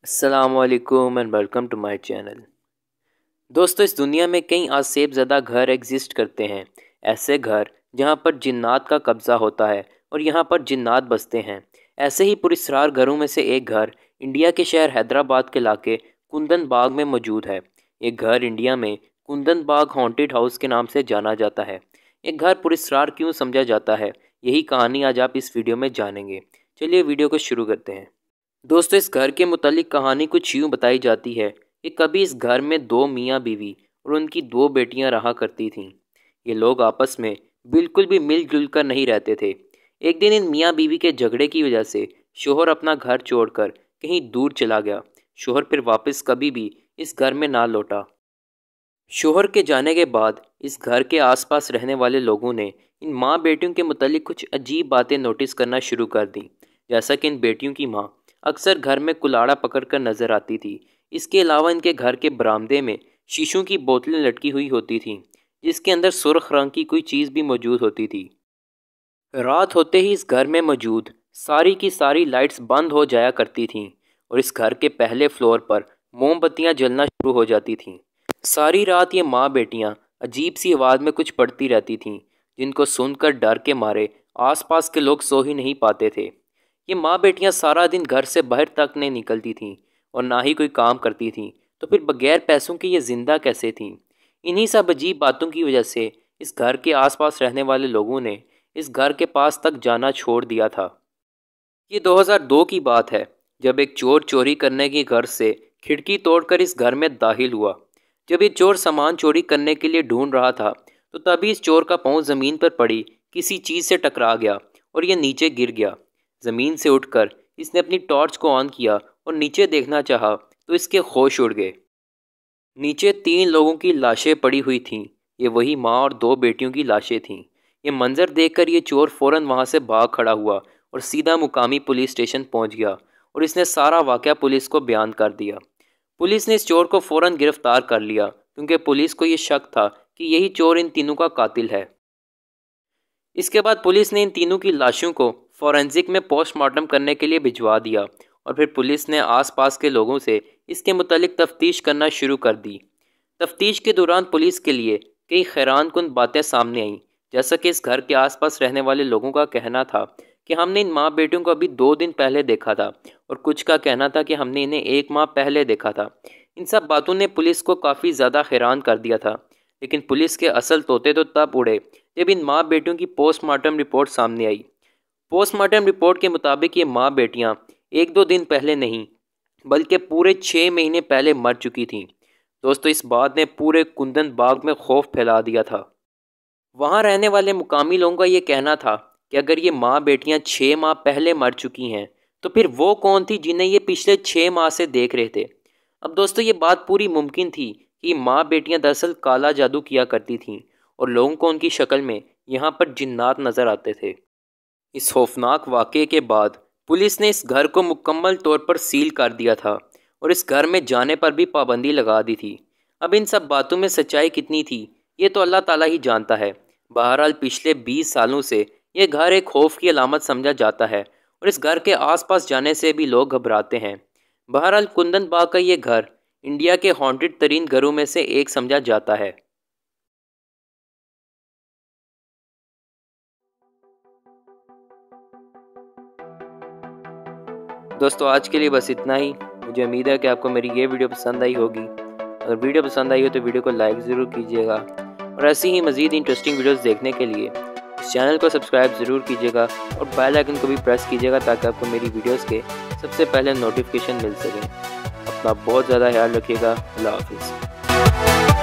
अस्सलाम वालेकुम and welcome to my channel. दोस्तों, इस दुनिया में कई आसेब ज़दा घर एग्जिस्ट करते हैं। ऐसे घर जहाँ पर जिन्नात का कब्ज़ा होता है और यहाँ पर जिन्नात बसते हैं। ऐसे ही पुरस्रार घरों में से एक घर इंडिया के शहर हैदराबाद के इलाके कुंदन बाग में मौजूद है। ये घर इंडिया में कुंदन बाग हॉन्टेड हाउस के नाम से जाना जाता है। ये घर पुरस्रार क्यों समझा जाता है, यही कहानी आज आप इस वीडियो में जानेंगे। चलिए वीडियो को शुरू करते हैं। दोस्तों, इस घर के मुतालिक कहानी कुछ यूँ बताई जाती है कि कभी इस घर में दो मियाँ बीवी और उनकी दो बेटियाँ रहा करती थीं। ये लोग आपस में बिल्कुल भी मिलजुल कर नहीं रहते थे। एक दिन इन मियाँ बीवी के झगड़े की वजह से शोहर अपना घर छोड़कर कहीं दूर चला गया। शोहर फिर वापस कभी भी इस घर में ना लौटा। शोहर के जाने के बाद इस घर के आसपास रहने वाले लोगों ने इन माँ बेटियों के मुतालिक कुछ अजीब बातें नोटिस करना शुरू कर दी। जैसा कि इन बेटियों की माँ अक्सर घर में कुल्हाड़ा पकड़कर नजर आती थी। इसके अलावा इनके घर के बरामदे में शीशों की बोतलें लटकी हुई होती थीं, जिसके अंदर सुर्ख रंग की कोई चीज़ भी मौजूद होती थी। रात होते ही इस घर में मौजूद सारी की सारी लाइट्स बंद हो जाया करती थीं और इस घर के पहले फ्लोर पर मोमबत्तियां जलना शुरू हो जाती थीं। सारी रात ये माँ बेटियां अजीब सी आवाज़ में कुछ पढ़ती रहती थीं, जिनको सुनकर डर के मारे आसपास के लोग सो ही नहीं पाते थे। ये माँ बेटियां सारा दिन घर से बाहर तक नहीं निकलती थीं और ना ही कोई काम करती थीं, तो फिर बगैर पैसों के ये ज़िंदा कैसे थीं। इन्हीं सब अजीब बातों की वजह से इस घर के आसपास रहने वाले लोगों ने इस घर के पास तक जाना छोड़ दिया था। ये 2002 की बात है, जब एक चोर चोरी करने की घर से खिड़की तोड़कर इस घर में दाखिल हुआ। जब ये चोर सामान चोरी करने के लिए ढूंढ रहा था, तो तभी इस चोर का पाँव ज़मीन पर पड़ी किसी चीज़ से टकरा गया और ये नीचे गिर गया। ज़मीन से उठकर इसने अपनी टॉर्च को ऑन किया और नीचे देखना चाहा तो इसके होश उड़ गए। नीचे 3 लोगों की लाशें पड़ी हुई थीं। ये वही माँ और 2 बेटियों की लाशें थीं। ये मंजर देखकर ये चोर फ़ौरन वहाँ से भाग खड़ा हुआ और सीधा मुकामी पुलिस स्टेशन पहुँच गया और इसने सारा वाक़या पुलिस को बयान कर दिया। पुलिस ने इस चोर को फ़ौरन गिरफ्तार कर लिया, क्योंकि पुलिस को ये शक था कि यही चोर इन तीनों का कातिल है। इसके बाद पुलिस ने इन तीनों की लाशों को फॉरेंसिक में पोस्टमार्टम करने के लिए भिजवा दिया और फिर पुलिस ने आसपास के लोगों से इसके मुतालिक तफ्तीश करना शुरू कर दी। तफ्तीश के दौरान पुलिस के लिए कई हैरानकुन बातें सामने आईं, जैसा कि इस घर के आसपास रहने वाले लोगों का कहना था कि हमने इन माँ बेटियों को अभी 2 दिन पहले देखा था और कुछ का कहना था कि हमने इन्हें 1 माह पहले देखा था। इन सब बातों ने पुलिस को काफ़ी ज़्यादा हैरान कर दिया था, लेकिन पुलिस के असल तोते तो तब उड़े जब इन माँ बेटियों की पोस्टमार्टम रिपोर्ट सामने आई। पोस्टमार्टम रिपोर्ट के मुताबिक ये माँ बेटियाँ 1-2 दिन पहले नहीं, बल्कि पूरे 6 महीने पहले मर चुकी थीं। दोस्तों, इस बात ने पूरे कुंदन बाग में खौफ फैला दिया था। वहाँ रहने वाले मुकामी लोगों का ये कहना था कि अगर ये माँ बेटियाँ 6 माह पहले मर चुकी हैं, तो फिर वो कौन थी जिन्हें ये पिछले 6 माह से देख रहे थे। अब दोस्तों, ये बात पूरी मुमकिन थी कि माँ बेटियाँ दरअसल काला जादू किया करती थीं और लोगों को उनकी शक्ल में यहाँ पर जिन्नात नज़र आते थे। इस खौफनाक वाक़े के बाद पुलिस ने इस घर को मुकम्मल तौर पर सील कर दिया था और इस घर में जाने पर भी पाबंदी लगा दी थी। अब इन सब बातों में सच्चाई कितनी थी, ये तो अल्लाह ताला ही जानता है। बहरहाल पिछले 20 सालों से ये घर एक खौफ की अलामत समझा जाता है और इस घर के आसपास जाने से भी लोग घबराते हैं। बहरहाल कुंदन बाग का ये घर इंडिया के हॉन्टेड तरीन घरों में से एक समझा जाता है। दोस्तों, आज के लिए बस इतना ही। मुझे उम्मीद है कि आपको मेरी ये वीडियो पसंद आई होगी। अगर वीडियो पसंद आई हो तो वीडियो को लाइक ज़रूर कीजिएगा और ऐसी ही मज़ीद इंटरेस्टिंग वीडियोस देखने के लिए इस चैनल को सब्सक्राइब ज़रूर कीजिएगा और बेल आइकन को भी प्रेस कीजिएगा, ताकि आपको मेरी वीडियोस के सबसे पहले नोटिफिकेशन मिल सके। अपना बहुत ज़्यादा ख्याल रखिएगा। अल्लाह हाफिज़।